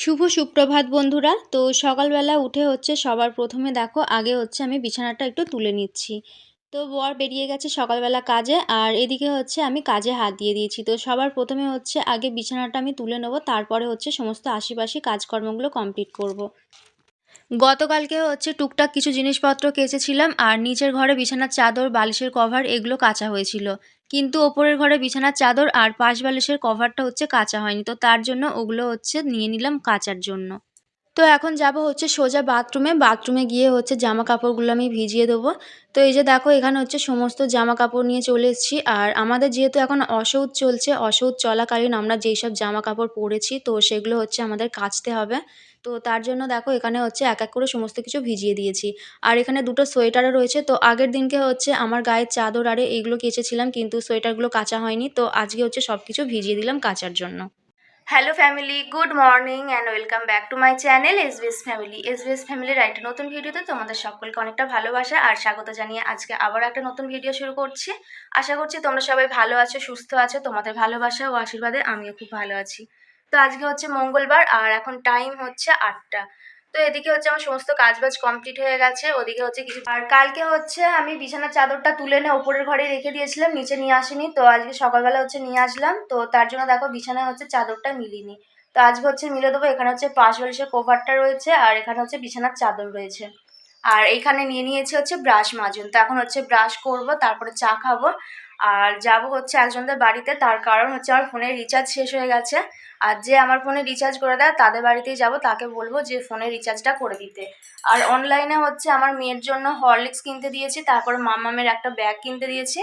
শুভ সুপ্রভাত বন্ধুরা। তো সকালবেলা উঠে সবার প্রথমে দেখো আগে আমি বিছানাটা একটু তুলে নিচ্ছি। তো বর বেরিয়ে গেছে সকালবেলা কাজে, আর এদিকে আমি কাজে হাত দিয়ে দিয়েছি। তো সবার প্রথমে আগে বিছানাটা আমি তুলে নেবো, তারপরে সমস্ত আশিপাশি কাজকর্মগুলো কমপ্লিট করব। গতকালকে টুকটাক কিছু জিনিসপত্র কেচেছিলাম, আর নিচের ঘরে বিছানার চাদর, বালিশের কভার এগুলো কাচা হয়েছিল, কিন্তু ওপরের ঘরে বিছানার চাদর আর পাশ বালিশের কভারটা কাচা হয়নি। তো তার জন্য ওগুলো নিয়ে নিলাম কাচার জন্য। তো এখন যাব সোজা বাথরুমে গিয়ে জামা কাপড়গুলো আমি ভিজিয়ে দেবো। তো এই যে দেখো এখানে সমস্ত জামা কাপড় নিয়ে চলে এসেছি। আর আমাদের যেহেতু এখন অসৌচ চলছে, অসৌচ চলাকালীন আমরা যেই সব জামা কাপড় পরেছি তো সেগুলো আমাদের কাচতে হবে। তো তার জন্য দেখো এখানে এক এক করে সমস্ত কিছু ভিজিয়ে দিয়েছি। আর এখানে দুটো সোয়েটারও রয়েছে। তো আগের দিনকে আমার গায়ের চাদর আরে এইগুলো কেচেছিলাম, কিন্তু সোয়েটারগুলো কাচা হয়নি। তো আজকে সব কিছু ভিজিয়ে দিলাম কাচার জন্য। Hello family, good morning and welcome back to my channel SBS family. SBS ফ্যামিলির একটা নতুন ভিডিওতে তোমাদের সকলকে অনেকটা ভালোবাসা আর স্বাগত জানিয়ে আজকে আবার একটা নতুন ভিডিও শুরু করছি। আশা করছি তোমরা সবাই ভালো আছো, সুস্থ আছো। তোমাদের ভালোবাসা ও আশীর্বাদে আমিও খুব ভালো আছি। তো আজকে মঙ্গলবার, আর এখন টাইম 8টা। তো এদিকে আমার সমস্ত কাজবাজ কমপ্লিট হয়ে গেছে, ওদিকে কিছু। আর কালকে আমি বিছানার চাদরটা তুলে এনে ওপরের ঘরে রেখে দিয়েছিলাম, নিচে নিয়ে আসিনি। তো আজকে সকালবেলা নিয়ে আসলাম। তো তার জন্য দেখো বিছানায় চাদরটা মিলিনি। তো আজকে মিলে দেবো। এখানে পাশ বালিশের কভারটা রয়েছে, আর এখানে বিছানার চাদর রয়েছে। আর এইখানে নিয়ে নিয়েছি ব্রাশ মাজুন। তো এখন ব্রাশ করব, তারপরে চা খাবো। আর যাব একজনদের বাড়িতে, তার কারণ আমার ফোনের রিচার্জ শেষ হয়ে গেছে। আর যে আমার ফোনে রিচার্জ করে দেয় তাদের বাড়িতেই যাব, তাকে বলবো যে ফোনের রিচার্জটা করে দিতে। আর অনলাইনে আমার মেয়ের জন্য হরলিক্স কিনতে দিয়েছি, তারপরে মামামের একটা ব্যাগ কিনতে দিয়েছি।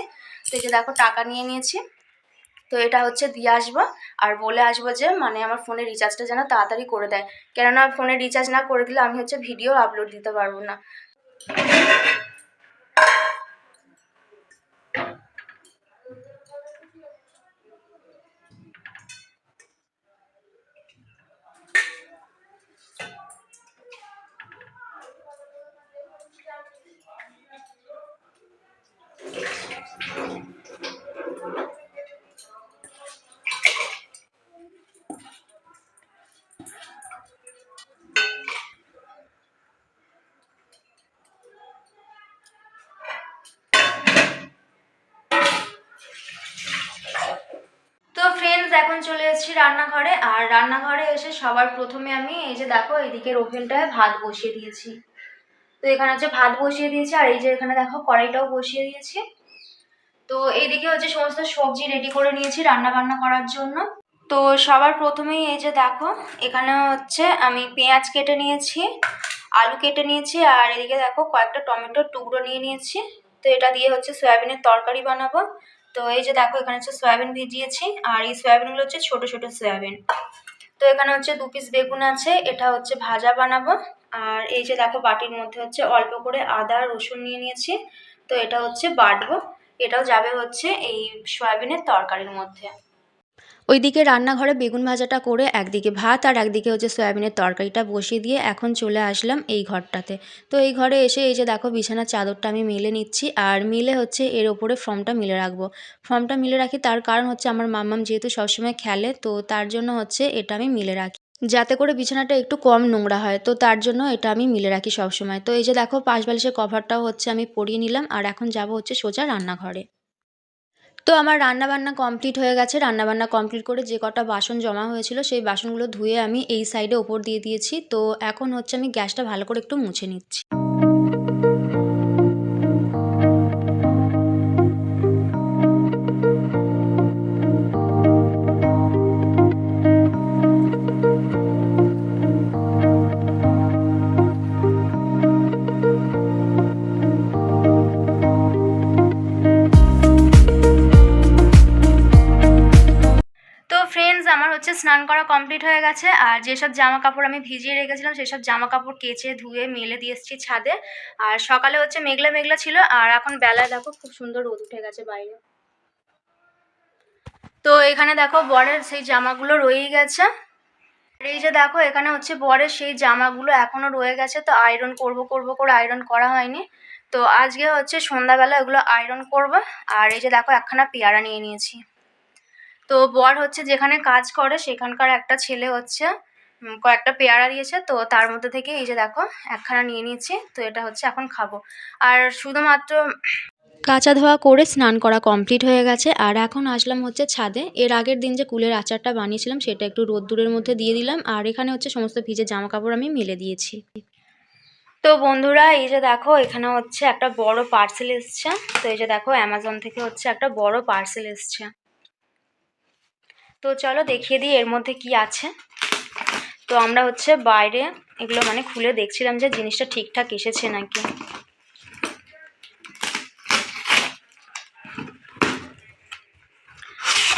তো এই যে দেখো টাকা নিয়ে নিয়েছি। তো এটা দিয়ে আসবো, আর বলে আসবো যে আমার ফোনের রিচার্জটা যেন তাড়াতাড়ি করে দেয়। কেননা ফোনের রিচার্জ না করে দিলে আমি ভিডিও আপলোড দিতে পারবো না। তো ফ্রেন্ডস, এখন চলে এসেছি রান্নাঘরে। আর রান্নাঘরে এসে সবার প্রথমে আমি এই যে দেখো এইদিকের ওভেনটায় ভাত বসিয়ে দিয়েছি। তো এখানে ভাত বসিয়ে দিয়েছি, আর এই যে এখানে দেখো কড়াইটাও বসিয়ে দিয়েছি। তো এইদিকে সমস্ত সবজি রেডি করে নিয়েছি রান্না বান্না করার জন্য। তো সবার প্রথমেই এই যে দেখো এখানে আমি পেঁয়াজ কেটে নিয়েছি, আলু কেটে নিয়েছি, আর এদিকে দেখো কয়েকটা টমেটোর টুকরো নিয়ে নিয়েছি। তো এটা দিয়ে সয়াবিনের তরকারি বানাবো। তো এই যে দেখো এখানে সয়াবিন ভিজিয়েছি, আর এই সয়াবিনগুলো ছোট ছোট সয়াবিন। তো এখানে 2 পিস বেগুন আছে, এটা ভাজা বানাবো। আর এই যে দেখো বাটির মধ্যে অল্প করে আদা রসুন নিয়ে নিয়েছি। তো এটা বাটবো, এটাও যাবে এই সয়াবিনের তরকারির মধ্যে। ওইদিকে রান্নাঘরে বেগুন ভাজাটা করে একদিকে ভাত আর একদিকে সয়াবিনের তরকারিটা বসিয়ে দিয়ে এখন চলে আসলাম এই ঘরটাতে। তো এই ঘরে এসে এই যে দেখো বিছানার চাদরটা আমি মেলে নিচ্ছি, আর মিলে এর ওপরে ফর্মটা মিলে রাখবো। ফর্মটা মিলে রাখি তার কারণ আমার মাম্মাম যেহেতু সবসময় খেলে, তো তার জন্য এটা আমি মিলে রাখি যাতে করে বিছানাটা একটু কম নোংরা হয়। তো তার জন্য এটা আমি মিলে রাখি সবসময়। তো এই যে দেখো পাশ বালিশের কভারটাও আমি পরিয়ে নিলাম, আর এখন যাব সোজা রান্নাঘরে। তো আমার রান্নাবান্না কমপ্লিট হয়ে গেছে। রান্নাবান্না কমপ্লিট করে যে কটা বাসন জমা হয়েছিল সেই বাসনগুলো ধুয়ে আমি এই সাইডে ওপর দিয়ে দিয়েছি। তো এখন আমি গ্যাসটা ভালো করে একটু মুছে নিচ্ছি। তো ফ্রেন্ডস, আমার স্নান করা কমপ্লিট হয়ে গেছে। আর যেসব জামা কাপড় আমি ভিজিয়ে রেখেছিলাম সেসব জামা কাপড় কেচে ধুয়ে মেলে দিয়ে এসেছি ছাদে। আর সকালে মেঘলা মেঘলা ছিল, আর এখন বেলায় দেখো খুব সুন্দর রোদ উঠে গেছে বাইরে। তো এখানে দেখো বরের সেই জামাগুলো রয়েই গেছে। আর এই যে দেখো এখানে বরের সেই জামাগুলো এখনো রয়ে গেছে। তো আয়রন করব করে আয়রন করা হয়নি। তো আজকে সন্ধ্যাবেলা এগুলো আয়রন করব। আর এই যে দেখো একখানা পেয়ারা নিয়ে নিয়েছি। তো বর যেখানে কাজ করে সেখানকার একটা ছেলে কয়েকটা পেয়ারা দিয়েছে, তো তার মধ্যে থেকে এই যে দেখো একখানা নিয়ে নিয়েছি। তো এটা হচ্ছে এখন খাবো। আর শুধুমাত্র কাচা ধোয়া করে স্নান করা কমপ্লিট হয়ে গেছে, আর এখন আসলাম হচ্ছে ছাদে। এর আগের দিন যে কুলের আচারটা বানিয়েছিলাম সেটা একটু রোদ্দুরের মধ্যে দিয়ে দিলাম, আর এখানে হচ্ছে সমস্ত ভিজে জামা কাপড় আমি মেলে দিয়েছি। তো বন্ধুরা এই যে দেখো এখানে হচ্ছে একটা বড় পার্সেল এসছে। তো এই যে দেখো অ্যামাজন থেকে হচ্ছে একটা বড় পার্সেল এসছে। তো চলো দেখিয়ে দিই এর মধ্যে কি আছে। তো আমরা হচ্ছে বাইরে এগুলো মানে খুলে দেখছিলাম যে জিনিসটা ঠিকঠাক এসেছে নাকি।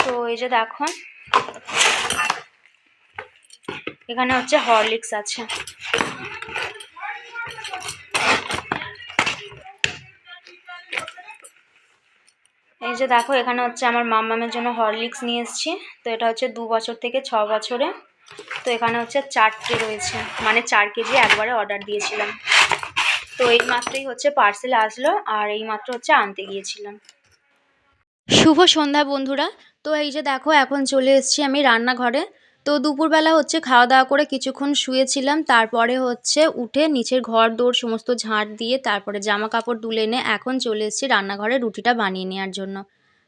তো এই যে দেখো এখানে হচ্ছে হরলিক্স আছে। এই যে দেখো এখানে হচ্ছে আমার মাম্মামের জন্য হরলিক্স নিয়ে এসেছি। তো এটা হচ্ছে 2 বছর থেকে 6 বছরে। তো এখানে হচ্ছে 4টে রয়েছে, মানে 4 কেজি একবারে অর্ডার দিয়েছিলাম। তো এই মাত্রই হচ্ছে পার্সেল আসলো, আর এই মাত্র হচ্ছে আনতে গিয়েছিলাম। শুভ সন্ধ্যা বন্ধুরা। তো এই যে দেখো এখন চলে এসেছি আমি রান্নাঘরে। তো দুপুরবেলা হচ্ছে খাওয়া দাওয়া করে কিছুক্ষণ শুয়েছিলাম, তারপরে হচ্ছে উঠে নিচের ঘর দোর সমস্ত ঝাঁট দিয়ে তারপরে জামা কাপড় তুলে এনে এখন চলে এসেছি রান্নাঘরে রুটিটা বানিয়ে নেওয়ার জন্য।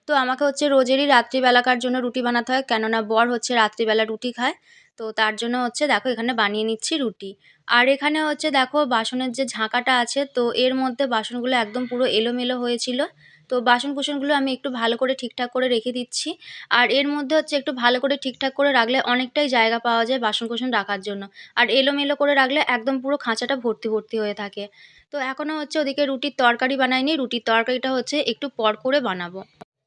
তো আমাকে হচ্ছে রোজেরই রাত্রিবেলাকার জন্য রুটি বানাতে হয়, কেননা বর হচ্ছে রাত্রিবেলা রুটি খায়। তো তার জন্য হচ্ছে দেখো এখানে বানিয়ে নিচ্ছি রুটি। আর এখানে হচ্ছে দেখো বাসনের যে ঝাঁকাটা আছে, তো এর মধ্যে বাসনগুলো একদম পুরো এলোমেলো হয়েছিল। তো বাসন-কোসনগুলো আমি একটু ভালো করে ঠিকঠাক করে রেখে দিচ্ছি। আর এর মধ্যে হচ্ছে একটু ভালো করে ঠিকঠাক করে রাখলে অনেকটাই জায়গা পাওয়া যায় বাসন-কোসন রাখার জন্য। আর এলোমেলো করে রাখলে একদম পুরো খাঁচাটা ভর্তি, ভর্তি হয়ে থাকে। তো এখনও হচ্ছে ওদিকে রুটির তরকারি বানাইনি। রুটির তরকারিটা হচ্ছে একটু পর করে বানাবো।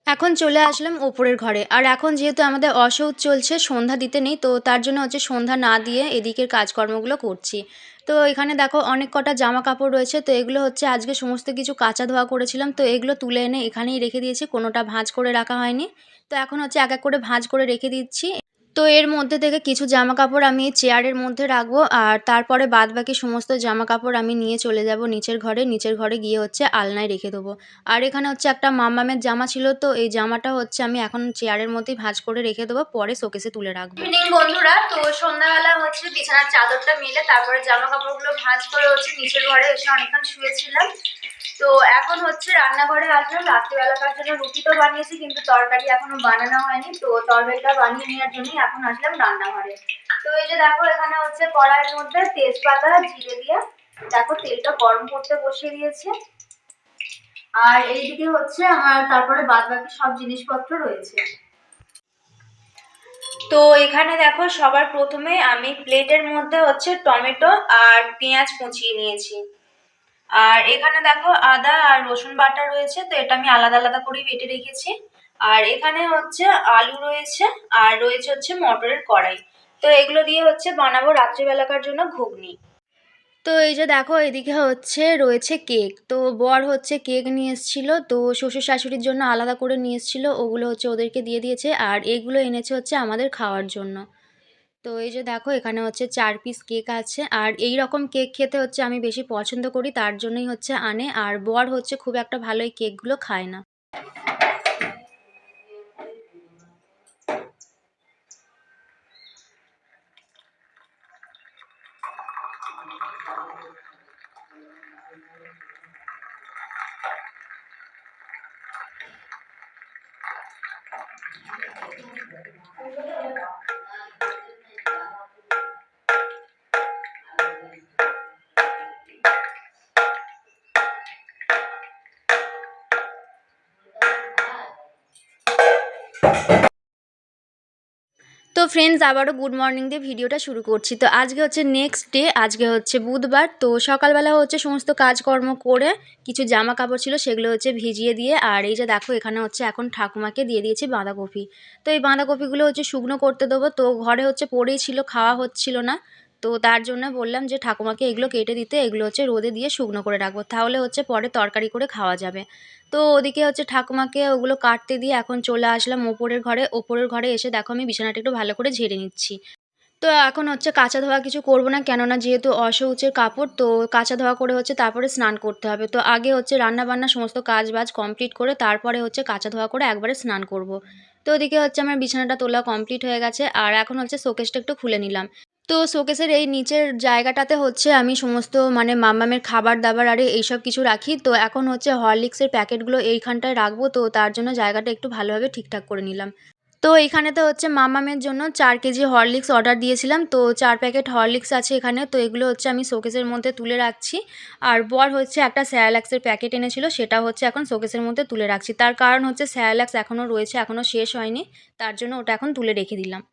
এখন চলে আসলাম ওপরের ঘরে। আর এখন যেহেতু আমাদের অসৌচ চলছে, সন্ধ্যা দিতে নেই, তো তার জন্য হচ্ছে সন্ধ্যা না দিয়ে এদিকের কাজকর্মগুলো করছি। তো এখানে দেখো অনেক কটা জামা কাপড় রয়েছে, তো এগুলো হচ্ছে আজকে সমস্ত কিছু কাচা ধোয়া করেছিলাম, তো এগুলো তুলে এনে এখানেই রেখে দিয়েছি, কোনোটা ভাঁজ করে রাখা হয়নি। তো এখন হচ্ছে এক এক করে ভাঁজ করে রেখে দিচ্ছি। তো এর মধ্যে থেকে কিছু জামা কাপড় আমি চেয়ারের মধ্যে রাখবো, আর তারপরে বাদবাকি সমস্ত জামা কাপড় আমি নিয়ে চলে যাব নিচের ঘরে। নিচের ঘরে গিয়ে হচ্ছে আলনায় রেখে দেবো। আর এখানে হচ্ছে একটা মাম্মামের জামা ছিল, তো এই জামাটা হচ্ছে আমি এখন চেয়ারের মধ্যেই ভাঁজ করে রেখে দেবো, পরে শোকেসে তুলে রাখবো। ইভিনিং বন্ধুরা, তো সন্ধ্যাবেলা হচ্ছে বিছানার চাদরটা মেলে তারপরে জামা কাপড়গুলো ভাঁজ করে হচ্ছে নিচের ঘরে এসে অনেকক্ষণ শুয়েছিলাম। তো এখন হচ্ছে রান্নাঘরে আসলাম। রাত্রিবেলাকার জন্য রুটি তো বানিয়েছি, কিন্তু তরকারি এখনো বানানো হয়নি। তো তরকারিটা বানিয়ে নেওয়ার জন্যই এখন আসলাম রান্নাঘরে। তো এই যে দেখো এখানে হচ্ছে কড়াইয়ের মধ্যে তেজপাতা জিরে দিয়ে দেখো তেলটা গরম করতে বসিয়ে দিয়েছে। আর এইদিকে হচ্ছে আমার তারপরে বাদবাকি সব জিনিসপত্র রয়েছে। তো এখানে দেখো সবার প্রথমে আমি প্লেটের মধ্যে হচ্ছে টমেটো আর পেঁয়াজ কুচিয়ে নিয়েছি। আর এখানে দেখো আদা আর রসুন বাটা রয়েছে, তো এটা আমি আলাদা আলাদা করেই বেটে রেখেছি। আর এখানে হচ্ছে আলু রয়েছে, আর রয়েছে হচ্ছে মটরের কড়াই। তো এগুলো দিয়ে হচ্ছে বানাবো রাত্রিবেলাকার জন্য ঘুগনি। তো এই যে দেখো এদিকে হচ্ছে রয়েছে কেক। তো বর হচ্ছে কেক নিয়ে এসেছিল, তো শ্বশুর শাশুড়ির জন্য আলাদা করে নিয়ে এসেছিল, ওগুলো হচ্ছে ওদেরকে দিয়ে দিয়েছে। আর এগুলো এনেছে হচ্ছে আমাদের খাওয়ার জন্য। তো এই যে দেখো এখানে হচ্ছে 4 পিস কেক আছে, আর এই রকম কেক খেতে হচ্ছে আমি বেশি পছন্দ করি, তার জন্যই হচ্ছে আনে। আর বর হচ্ছে খুব একটা ভালো এই কেকগুলো খায় না। তো ফ্রেন্ডস আবারও গুড মর্নিং দিয়ে ভিডিওটা শুরু করছি। তো আজকে হচ্ছে নেক্সট ডে, আজকে হচ্ছে বুধবার। তো সকালবেলা হচ্ছে সমস্ত কাজকর্ম করে কিছু জামা কাপড় ছিল সেগুলো হচ্ছে ভিজিয়ে দিয়ে, আর এই যে দেখো এখানে হচ্ছে এখন ঠাকুমাকে দিয়ে দিয়েছি বাঁধাকপি। তো এই বাঁধাকপিগুলো হচ্ছে শুকনো করতে দেবো। তো ঘরে হচ্ছে পড়েই ছিল, খাওয়া হচ্ছিল না। তো তার জন্য বললাম যে ঠাকুমাকে এগুলো কেটে দিতে, এগুলো হচ্ছে রোদে দিয়ে শুকনো করে রাখবো, তাহলে হচ্ছে পরে তরকারি করে খাওয়া যাবে। তো ওদিকে হচ্ছে ঠাকুমাকে ওগুলো কাটতে দিয়ে এখন চলে আসলাম ওপরের ঘরে। ওপরের ঘরে এসে দেখো আমি বিছানাটা একটু ভালো করে ঝেড়ে নিচ্ছি। তো এখন হচ্ছে কাচা ধোয়া কিছু করব না, কেননা যেহেতু অশৌচের কাপড়, তো কাচা ধোয়া করে হচ্ছে তারপরে স্নান করতে হবে। তো আগে হচ্ছে রান্না বান্না সমস্ত কাজ বাজ কমপ্লিট করে তারপরে হচ্ছে কাচা ধোয়া করে একবারে স্নান করব। তো ওদিকে হচ্ছে আমার বিছানাটা তোলা কমপ্লিট হয়ে গেছে, আর এখন হচ্ছে শোকেসটা একটু খুলে নিলাম। তো শোকেসের এই নিচের জায়গাটাতে হচ্ছে আমি সমস্ত মানে মাম্মামের খাবার-দাবার আর এইসব কিছু রাখি। তো এখন হচ্ছে হরলিক্সের প্যাকেটগুলো এইখানটায় রাখবো, তো তার জন্য জায়গাটা একটু ভালোভাবে ঠিকঠাক করে নিলাম। তো এইখানেতে হচ্ছে মাম্মামের জন্য ৪ কেজি হরলিক্স অর্ডার দিয়েছিলাম। তো ৪ প্যাকেট হরলিক্স আছে এখানে। তো এগুলো হচ্ছে আমি শোকেসের মধ্যে তুলে রাখছি। আর বর হচ্ছে একটা সেরেল্যাক্সের প্যাকেট এনেছিল, সেটা হচ্ছে এখন শোকেসের মধ্যে তুলে রাখছি। তার কারণ হচ্ছে সেরেল্যাক্স এখনও রয়েছে, এখনও শেষ হয়নি। তার জন্য ওটা এখন তুলে রেখে দিলাম।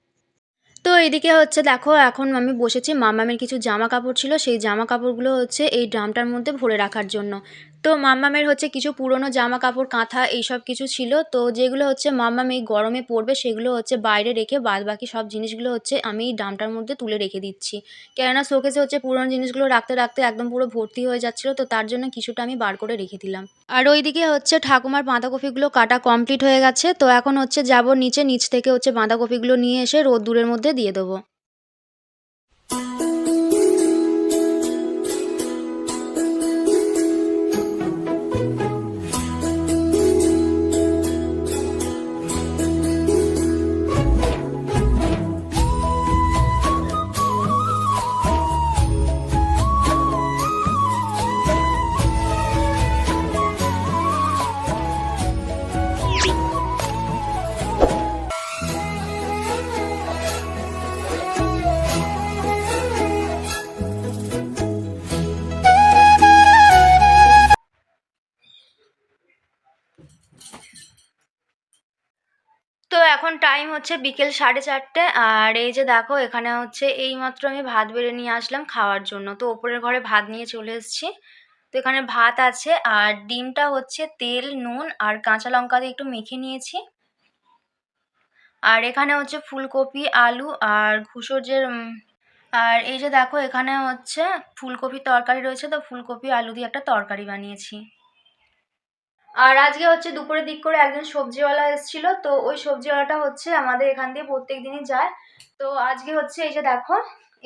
তো এদিকে হচ্ছে দেখো এখন আমি বসেছি, মাম্মামের কিছু জামা কাপড় ছিল, সেই জামা কাপড়গুলো হচ্ছে এই ড্রামটার মধ্যে ভরে রাখার জন্য। তো মাম্মামের হচ্ছে কিছু পুরনো জামা কাপড়, কাঁথা এইসব কিছু ছিল, তো যেগুলো হচ্ছে মাম্মাম এই গরমে পরবে সেগুলো হচ্ছে বাইরে রেখে বাদবাকি সব জিনিসগুলো হচ্ছে আমি এই ড্রামটার মধ্যে তুলে রেখে দিচ্ছি। কেননা শোকেসে হচ্ছে পুরনো জিনিসগুলো রাখতে রাখতে একদম পুরো ভর্তি হয়ে যাচ্ছিলো, তো তার জন্য কিছুটা আমি বার করে রেখে দিলাম। আর ওইদিকে হচ্ছে ঠাকুমার বাঁধাকপিগুলো কাটা কমপ্লিট হয়ে গেছে, তো এখন হচ্ছে যাব নিচে, নিচ থেকে হচ্ছে বাঁধাকপিগুলো নিয়ে এসে রোদ্দুরের মধ্যে দিয়ে দেবো। তো এখন টাইম হচ্ছে বিকেল 4:30, আর এই যে দেখো এখানে হচ্ছে এইমাত্র আমি ভাত বেড়ে নিয়ে আসলাম খাওয়ার জন্য। তো ওপরের ঘরে ভাত নিয়ে চলে এসেছি। তো এখানে ভাত আছে আর ডিমটা হচ্ছে তেল, নুন আর কাঁচা লঙ্কা দিয়ে একটু মেখে নিয়েছি। আর এখানে হচ্ছে ফুলকপি, আলু আর ঘুষোর যে আর এই যে দেখো এখানে হচ্ছে ফুলকপির তরকারি রয়েছে, তো ফুলকপি আলু দিয়ে একটা তরকারি বানিয়েছি। আর আজকে হচ্ছে দুপুরের দিক করে একজন সবজিওয়ালা এসেছিল, তো ওই সবজিওয়ালাটা হচ্ছে আমাদের এখান দিয়ে প্রত্যেক দিনই যায়। তো আজকে হচ্ছে এই যে দেখো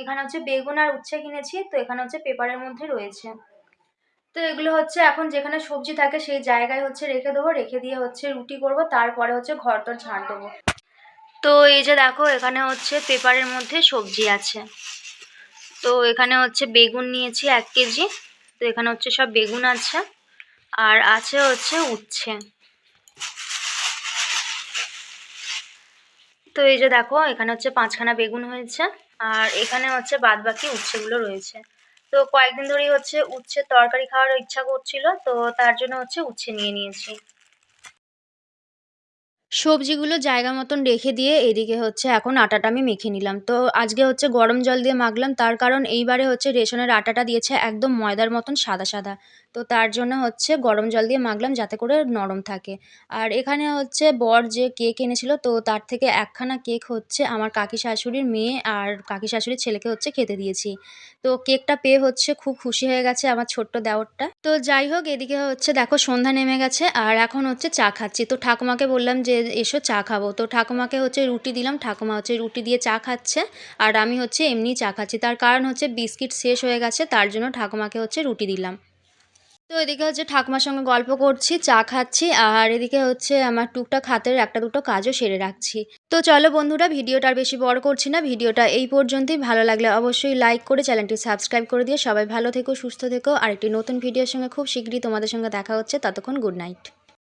এখানে হচ্ছে বেগুন আর উচ্ছে কিনেছি, তো এখানে হচ্ছে পেপারের মধ্যে রয়েছে। তো এগুলো হচ্ছে এখন যেখানে সবজি থাকে সেই জায়গায় হচ্ছে রেখে দেবো, রেখে দিয়ে হচ্ছে রুটি করব, তারপরে হচ্ছে ঘরদোর ঝাড় দেবো। তো এই যে দেখো এখানে হচ্ছে পেপারের মধ্যে সবজি আছে। তো এখানে হচ্ছে বেগুন নিয়েছি 1 কেজি। তো এখানে হচ্ছে সব বেগুন আছে আর আছে হচ্ছে উচ্ছে। তো এই যে দেখো এখানে হচ্ছে 5খানা বেগুন হয়েছে আর এখানে হচ্ছে বাদবাকি উচ্ছেগুলো রয়েছে। তো কয়েকদিন ধরেই হচ্ছে উচ্ছের তরকারি খাওয়ার ইচ্ছা করছিল, তো তার জন্য হচ্ছে উচ্ছে নিয়ে নিয়েছি। সবজিগুলো জায়গা মতন রেখে দিয়ে এদিকে হচ্ছে এখন আটাটা আমি মেখে নিলাম। তো আজকে হচ্ছে গরম জল দিয়ে মাখলাম, তার কারণ এইবারে হচ্ছে রেশনের আটাটা দিয়েছে একদম ময়দার মতন সাদা সাদা। তো তার জন্য হচ্ছে গরম জল দিয়ে মাখলাম যাতে করে নরম থাকে। আর এখানে হচ্ছে বর যে কেক এনেছিল, তো তার থেকে 1খানা কেক হচ্ছে আমার কাকি শাশুড়ির মেয়ে আর কাকি শাশুড়ির ছেলেকে হচ্ছে খেতে দিয়েছি। তো কেকটা পেয়ে হচ্ছে খুব খুশি হয়ে গেছে আমার ছোট্ট দেওরটা। তো যাই হোক এদিকে হচ্ছে দেখো সন্ধ্যা নেমে গেছে আর এখন হচ্ছে চা খাচ্ছি। তো ঠাকুমাকে বললাম যে এসো চা খাবো। তো ঠাকুমাকে হচ্ছে রুটি দিলাম, ঠাকুমা হচ্ছে রুটি দিয়ে চা খাচ্ছে আর আমি হচ্ছে এমনিই চা খাচ্ছি। তার কারণ হচ্ছে বিস্কিট শেষ হয়ে গেছে, তার জন্য ঠাকুমাকে হচ্ছে রুটি দিলাম। তো এদিকে হচ্ছে ঠাকুমার সঙ্গে গল্প করছি, চা খাচ্ছি আর এদিকে হচ্ছে আমার টুকটাক হাতের একটা দুটো কাজও সেরে রাখছি। তো চলো বন্ধুরা, ভিডিওটা আর বেশি বড় করছি না, ভিডিওটা এই পর্যন্তই। ভালো লাগলে অবশ্যই লাইক করে চ্যানেলটি সাবস্ক্রাইব করে দিয়ে সবাই ভালো থেকো, সুস্থ থেকো। আর একটি নতুন ভিডিওর সঙ্গে খুব শীঘ্রই তোমাদের সঙ্গে দেখা হচ্ছে। ততক্ষণ গুড নাইট।